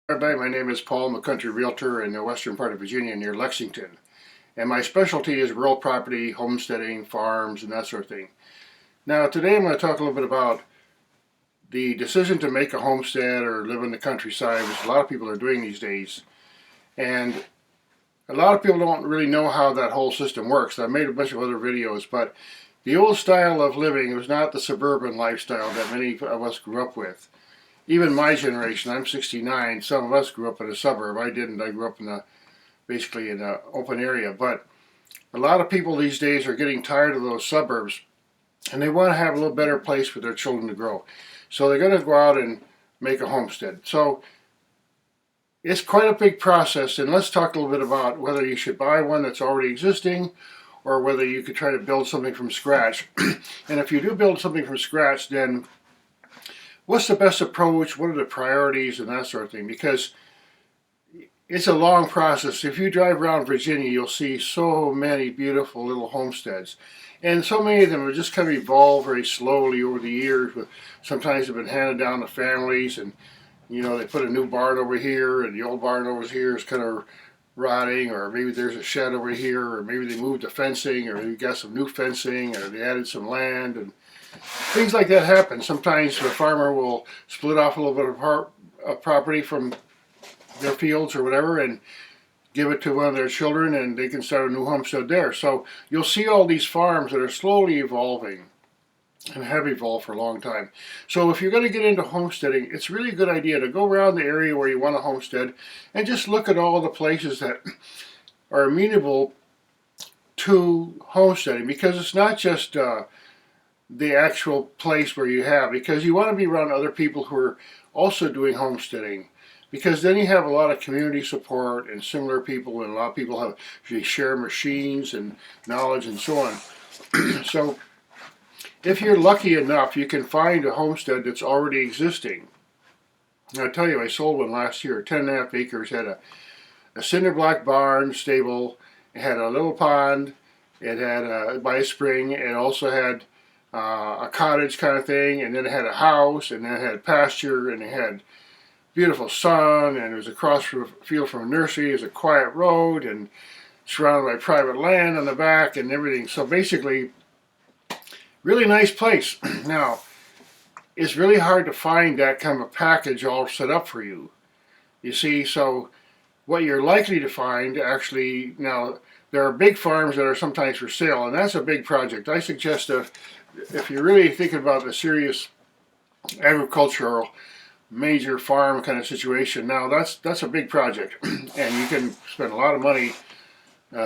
Everybody, my name is Paul. I'm a country realtor in the western part of Virginia near Lexington. And my specialty is rural property, homesteading, farms, and that sort of thing. Now, today I'm going to talk a little bit about the decision to make a homestead or live in the countryside, which a lot of people are doing these days. And a lot of people don't really know how that whole system works. I've made a bunch of other videos, but the old style of living was not the suburban lifestyle that many of us grew up with. Even my generation, I'm 69, some of us grew up in a suburb. I didn't. I grew up basically in an open area. But a lot of people these days are getting tired of those suburbs, and they want to have a little better place for their children to grow. So they're going to go out and make a homestead. So it's quite a big process, and let's talk a little bit about whether you should buy one that's already existing or whether you could try to build something from scratch. And if you do build something from scratch, then what's the best approach? What are the priorities and that sort of thing? Because it's a long process. If you drive around Virginia, you'll see so many beautiful little homesteads. And so many of them have just kind of evolved very slowly over the years. Sometimes they've been handed down to families, and they put a new barn over here, and the old barn over here is kind of rotting, or maybe there's a shed over here, or maybe they moved the fencing, or they got some new fencing, or they added some land, and things like that happen. Sometimes the farmer will split off a little bit of property from their fields or whatever and give it to one of their children, and they can start a new homestead there. So you'll see all these farms that are slowly evolving and have evolved for a long time. So if you're going to get into homesteading, it's really a good idea to go around the area where you want to homestead and just look at all the places that are amenable to homesteading, because it's not just the actual place where you have, because you want to be around other people who are also doing homesteading, because then you have a lot of community support and similar people, and a lot of people share machines and knowledge and so on. So if you're lucky enough, you can find a homestead that's already existing. And I'll tell you, I sold one last year, 10.5 acres, had a cinder block barn stable, it had a little pond, it had by a spring, it also had a cottage kind of thing, and then it had a house, and then it had pasture, and it had beautiful sun, and it was across from a field from a nursery. It was a quiet road, and surrounded by private land on the back and everything. So basically, really nice place. Now, it's really hard to find that kind of a package all set up for you. You see, so what you're likely to find, actually, now, there are big farms that are sometimes for sale, and that's a big project. I suggest that if you're really thinking about a serious agricultural major farm kind of situation, now that's a big project, and you can spend a lot of money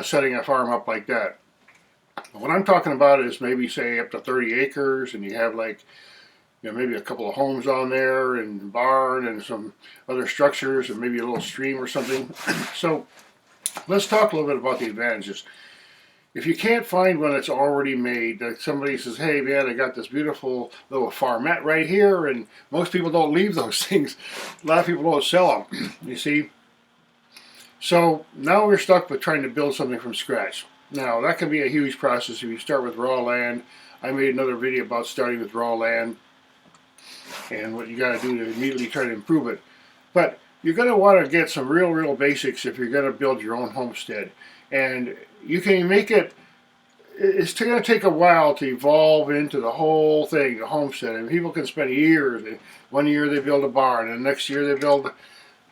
setting a farm up like that. What I'm talking about is maybe, say, up to 30 acres, and you have maybe a couple of homes on there, and a barn, and some other structures, and maybe a little stream or something. So let's talk a little bit about the advantages. If you can't find one that's already made, that somebody says, hey man, I got this beautiful little farmette right here, and most people don't leave those things. A lot of people don't sell them, you see. So now we're stuck with trying to build something from scratch. Now that can be a huge process if you start with raw land. I made another video about starting with raw land and what you got to do to immediately try to improve it. But you're going to want to get some real basics if you're going to build your own homestead. And you can make it, it's going to take a while to evolve into the whole thing, the homestead. And people can spend years. One year they build a barn, and the next year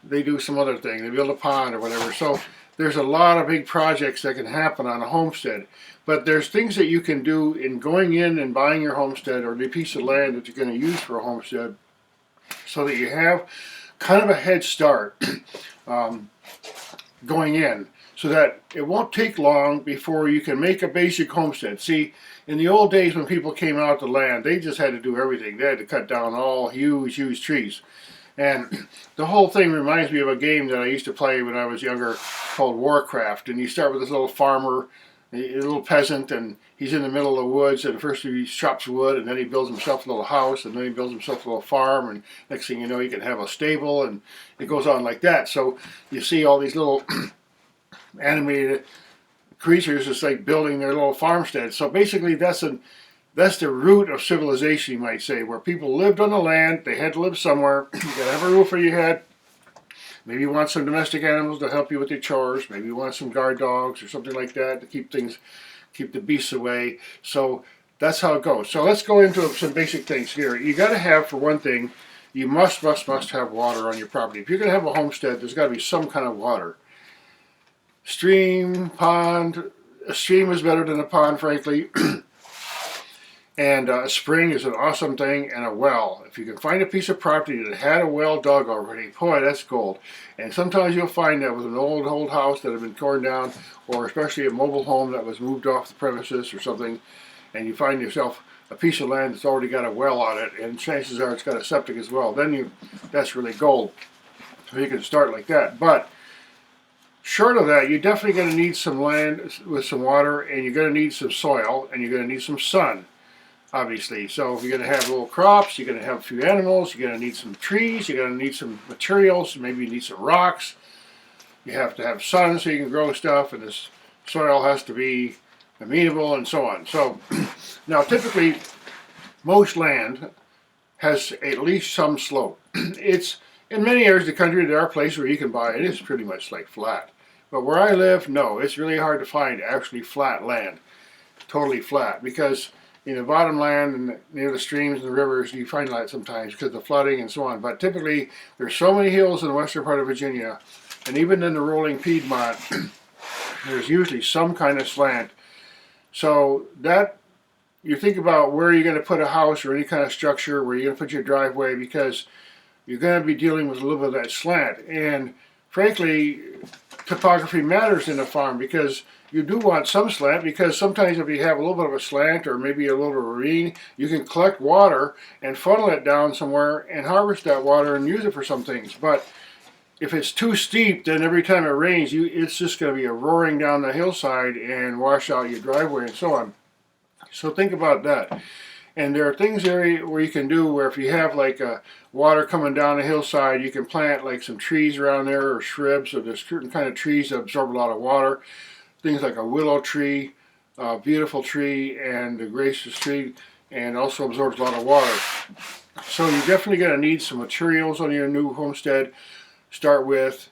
they do some other thing. They build a pond or whatever. So there's a lot of big projects that can happen on a homestead. But there's things that you can do in going in and buying your homestead or the piece of land that you're going to use for a homestead, so that you have kind of a head start going in, so that it won't take long before you can make a basic homestead. See, in the old days when people came out to land, they just had to do everything. They had to cut down all huge trees. And the whole thing reminds me of a game that I used to play when I was younger called Warcraft. And you start with this little farmer, a little peasant, and he's in the middle of the woods, and first he chops wood, and then he builds himself a little house, and then he builds himself a little farm, and next thing you know, he can have a stable, and it goes on like that. So you see all these little animated creatures just like building their little farmsteads. So basically that's the root of civilization, you might say, where people lived on the land. They had to live somewhere. You got to have a roof over your head. Maybe you want some domestic animals to help you with your chores. Maybe you want some guard dogs or something like that to keep the beasts away. So that's how it goes. So let's go into some basic things here. You got to have, for one thing, you must have water on your property. If you're going to have a homestead, there's got to be some kind of water. Stream, pond. A stream is better than a pond, frankly. And a spring is an awesome thing, and a well. If you can find a piece of property that had a well dug already, boy, that's gold. And sometimes you'll find that with an old house that had been torn down, or especially a mobile home that was moved off the premises or something, and you find yourself a piece of land that's already got a well on it, and chances are it's got a septic as well. Then that's really gold. So you can start like that. But short of that, you're definitely going to need some land with some water, and you're going to need some soil, and you're going to need some sun. Obviously, so if you're going to have little crops, you're going to have a few animals, you're going to need some trees, you're going to need some materials, maybe you need some rocks. You have to have sun so you can grow stuff, and this soil has to be amenable and so on. So now typically most land has at least some slope. It's in many areas of the country there are places where you can buy it is pretty much like flat. But where I live, no, it's really hard to find actually flat land, totally flat, because in the bottomland and near the streams and the rivers, you find that sometimes because of flooding and so on. But typically, there's so many hills in the western part of Virginia, and even in the rolling Piedmont, there's usually some kind of slant. So that, you think about where you're going to put a house or any kind of structure, where you're going to put your driveway, because you're going to be dealing with a little bit of that slant. And frankly, topography matters in a farm, because you do want some slant, because sometimes if you have a little bit of a slant or maybe a little ravine, you can collect water and funnel it down somewhere and harvest that water and use it for some things. But if it's too steep, then every time it rains, it's just going to be a roaring down the hillside and wash out your driveway and so on. So think about that. And there are things there where you can do where if you have like water coming down the hillside, you can plant like some trees around there, or shrubs, or there's certain kind of trees that absorb a lot of water. Things like a willow tree, a beautiful tree, and a gracious tree, and also absorbs a lot of water. So you're definitely going to need some materials on your new homestead. Start with,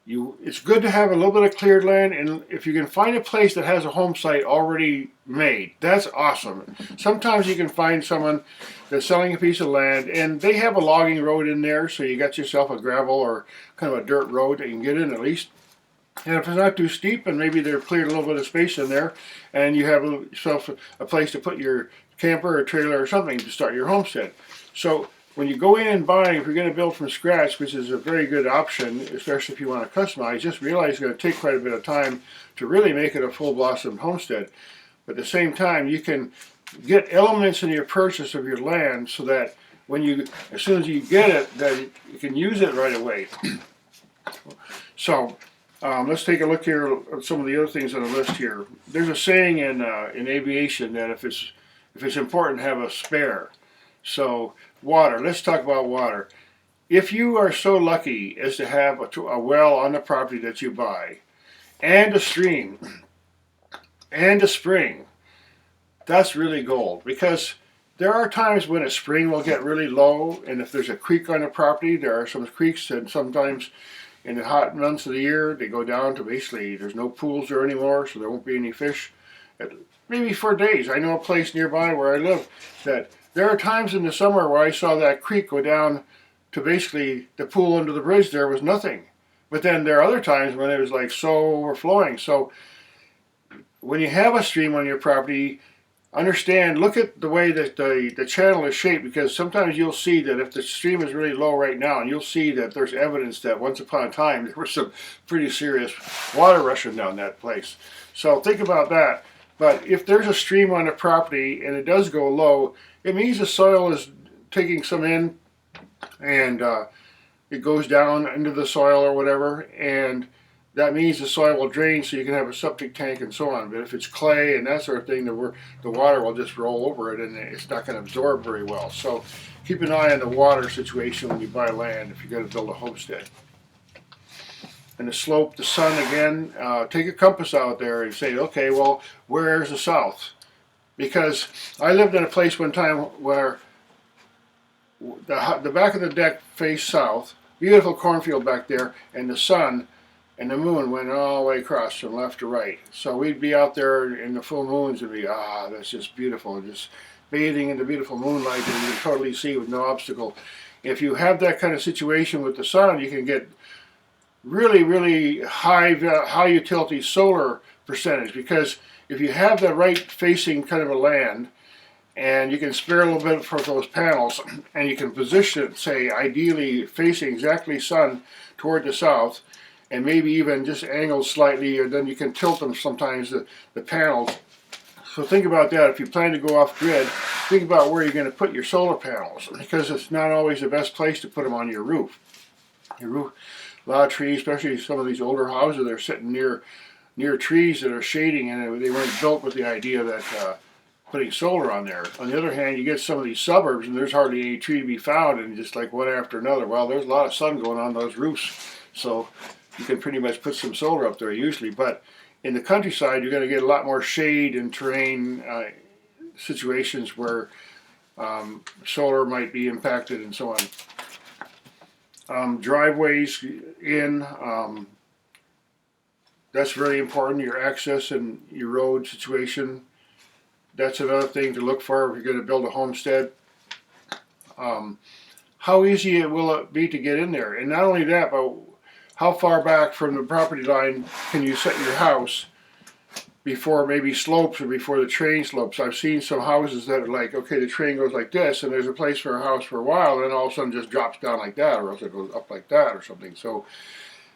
it's good to have a little bit of cleared land, and if you can find a place that has a home site already made, that's awesome. Sometimes you can find someone that's selling a piece of land, and they have a logging road in there, so you got yourself a gravel or kind of a dirt road that you can get in at least. And if it's not too steep, and maybe they've cleared a little bit of space in there, and you have yourself a place to put your camper or trailer or something to start your homestead. So when you go in and buy, if you're going to build from scratch, which is a very good option, especially if you want to customize, just realize it's going to take quite a bit of time to really make it a full blossom homestead. But at the same time, you can get elements in your purchase of your land so that as soon as you get it, that you can use it right away. So let's take a look here at some of the other things on the list here. There's a saying in aviation that if it's important, have a spare. So water. Let's talk about water. If you are so lucky as to have a well on the property that you buy, and a stream, and a spring, that's really gold. Because there are times when a spring will get really low, and if there's a creek on the property, there are some creeks, and sometimes in the hot months of the year, they go down to basically, there's no pools there anymore, so there won't be any fish. Maybe for days. I know a place nearby where I live that there are times in the summer where I saw that creek go down to basically the pool under the bridge. There was nothing. But then there are other times when it was like so overflowing. So when you have a stream on your property, understand, look at the way that the channel is shaped, because sometimes you'll see that if the stream is really low right now, and you'll see that there's evidence that once upon a time there was some pretty serious water rushing down that place. So think about that. But if there's a stream on the property and it does go low, it means the soil is taking some in, and it goes down into the soil or whatever, and that means the soil will drain so you can have a septic tank and so on. But if it's clay and that sort of thing, the water will just roll over it, and it's not going to absorb very well. So keep an eye on the water situation when you buy land if you're going to build a homestead. And the slope, the sun again, take a compass out there and say, okay, well, where's the south? Because I lived in a place one time where the back of the deck faced south, beautiful cornfield back there, and the sun and the moon went all the way across from left to right. So we'd be out there in the full moons and be, that's just beautiful, just bathing in the beautiful moonlight, and you can totally see with no obstacle. If you have that kind of situation with the sun, you can get really, really high utility solar percentage, because if you have the right facing kind of a land, and you can spare a little bit for those panels, and you can position it, say, ideally facing exactly sun toward the south, and maybe even just angled slightly, or then you can tilt them sometimes, the panels. So think about that. If you plan to go off grid, think about where you're going to put your solar panels, because it's not always the best place to put them on your roof. Your roof, a lot of trees, especially some of these older houses, they're sitting near trees that are shading, and they weren't built with the idea that putting solar on there. On the other hand, you get some of these suburbs, and there's hardly any tree to be found, and just like one after another. Well, there's a lot of sun going on those roofs, so you can pretty much put some solar up there usually. But in the countryside, you're going to get a lot more shade and terrain situations where solar might be impacted and so on. Driveways in, that's very important, your access and your road situation. That's another thing to look for if you're going to build a homestead. How easy will it be to get in there? And not only that, but how far back from the property line can you set your house before maybe slopes or before the terrain slopes? I've seen some houses that are like, okay, the terrain goes like this, and there's a place for a house for a while, and then all of a sudden just drops down like that, or else it goes up like that or something. So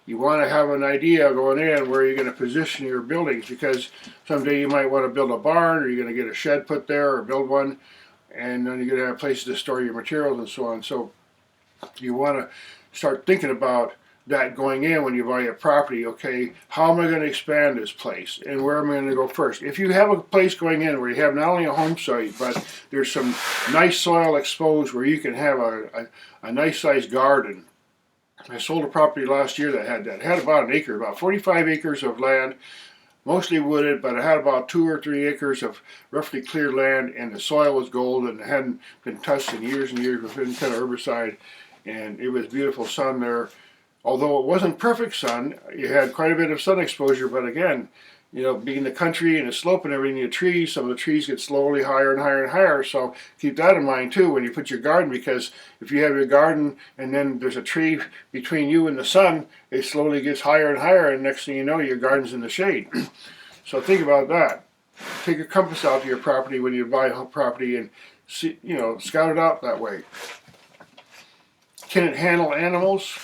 you want to have an idea going in where you're going to position your buildings, because someday you might want to build a barn, or you're going to get a shed put there or build one, and then you're going to have places to store your materials and so on. So you want to start thinking about that going in when you buy a property. Okay, how am I going to expand this place, and where am I going to go first? If you have a place going in where you have not only a home site, but there's some nice soil exposed where you can have a nice sized garden. I sold a property last year that had about an acre, about 45 acres of land, mostly wooded, but it had about 2 or 3 acres of roughly cleared land, and the soil was gold and it hadn't been touched in years and years with any kind of herbicide, and it was beautiful sun there. Although it wasn't perfect sun, you had quite a bit of sun exposure, but again, you know, being the country and the slope and everything, the trees, some of the trees get slowly higher and higher and higher, so keep that in mind too when you put your garden, because if you have your garden and then there's a tree between you and the sun, it slowly gets higher and higher, and next thing you know, your garden's in the shade. So think about that. Take a compass out to your property when you buy a property and see, you know, scout it out that way. Can it handle animals?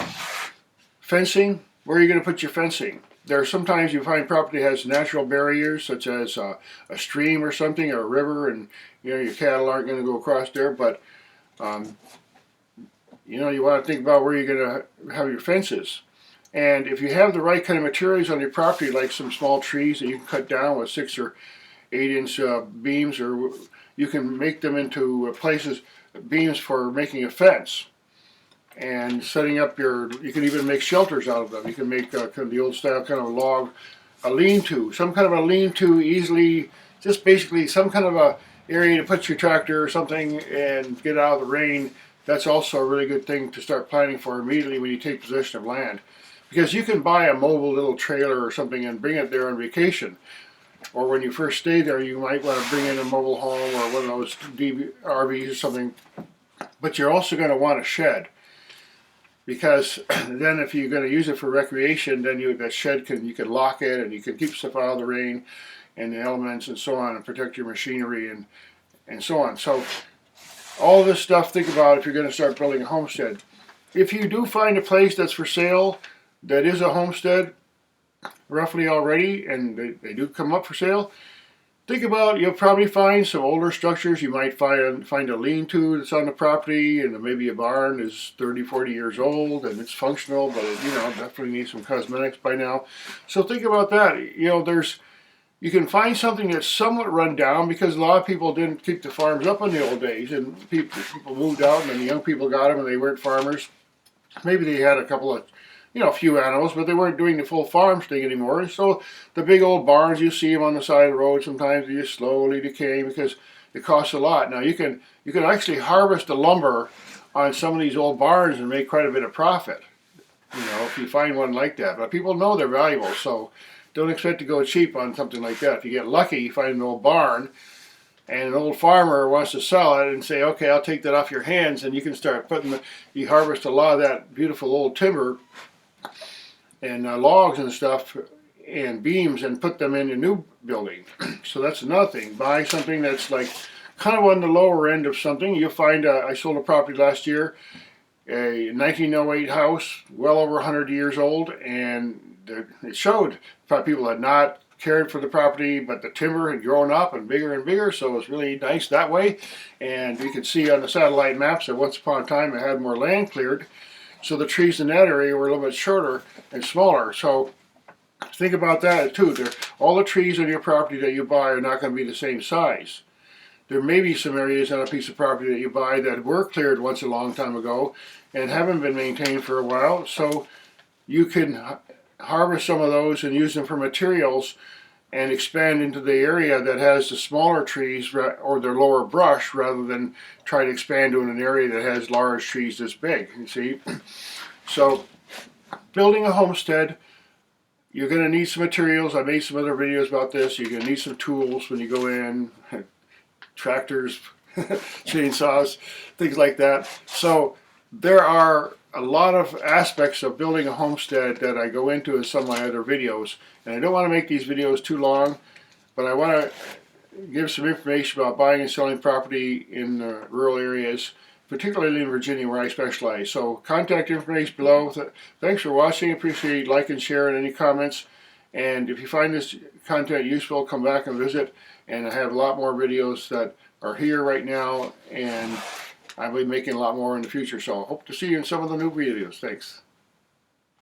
Fencing, where are you going to put your fencing? There are sometimes you find property has natural barriers, such as a stream or something, or a river, and you know your cattle aren't going to go across there. But you know, you want to think about where you're going to have your fences. And if you have the right kind of materials on your property, like some small trees that you can cut down with 6 or 8 inch beams, or you can make them into beams for making a fence. And setting up you can even make shelters out of them. You can make kind of the old style kind of log, a lean-to, some kind of a lean-to, easily, just basically some kind of a area to put your tractor or something and get out of the rain. That's also a really good thing to start planning for immediately when you take possession of land, because you can buy a mobile little trailer or something and bring it there on vacation, or when you first stay there, you might want to bring in a mobile home or one of those RVs or something. But you're also going to want a shed, because then if you're going to use it for recreation, then that shed you can lock it, and you can keep stuff out of the rain and the elements and so on, and protect your machinery and so on. So all this stuff, think about if you're going to start building a homestead. If you do find a place that's for sale that is a homestead roughly already, and they do come up for sale, think about, you'll probably find some older structures. You might find a lean-to that's on the property, and maybe a barn is 30, 40 years old and it's functional, but it, you know, definitely needs some cosmetics by now. So think about that. You know, you can find something that's somewhat run down, because a lot of people didn't keep the farms up in the old days, and people moved out, and then the young people got them and they weren't farmers. Maybe they had a couple of, you know, a few animals, but they weren't doing the full farm thing anymore. So the big old barns, you see them on the side of the road, sometimes they're just slowly decaying because it costs a lot. Now you can actually harvest the lumber on some of these old barns and make quite a bit of profit. you know, if you find one like that. But people know they're valuable, so don't expect to go cheap on something like that. If you get lucky, you find an old barn, and an old farmer wants to sell it and say, okay, I'll take that off your hands, and you can start putting you harvest a lot of that beautiful old timber and logs and stuff and beams and put them in a new building. So that's another thing. Buy something that's like kind of on the lower end of something. You'll find, I sold a property last year, a 1908 house, well over 100 years old, and it showed people had not cared for the property, but the timber had grown up and bigger, so it was really nice that way. And you could see on the satellite maps that once upon a time it had more land cleared, so the trees in that area were a little bit shorter and smaller. So think about that too. All the trees on your property that you buy are not going to be the same size. There may be some areas on a piece of property that you buy that were cleared once a long time ago and haven't been maintained for a while, so you can harvest some of those and use them for materials and expand into the area that has the smaller trees or their lower brush, rather than try to expand to an area that has large trees this big, you see. So building a homestead, you're going to need some materials. I made some other videos about this. You're going to need some tools when you go in, tractors, chainsaws, things like that. So there are a lot of aspects of building a homestead that I go into in some of my other videos, and I don't want to make these videos too long, but I want to give some information about buying and selling property in rural areas, particularly in Virginia where I specialize. So contact information below. Thanks for watching. Appreciate like and share and any comments, and if you find this content useful, come back and visit, and I have a lot more videos that are here right now, and I'll be making a lot more in the future, so I hope to see you in some of the new videos. Thanks.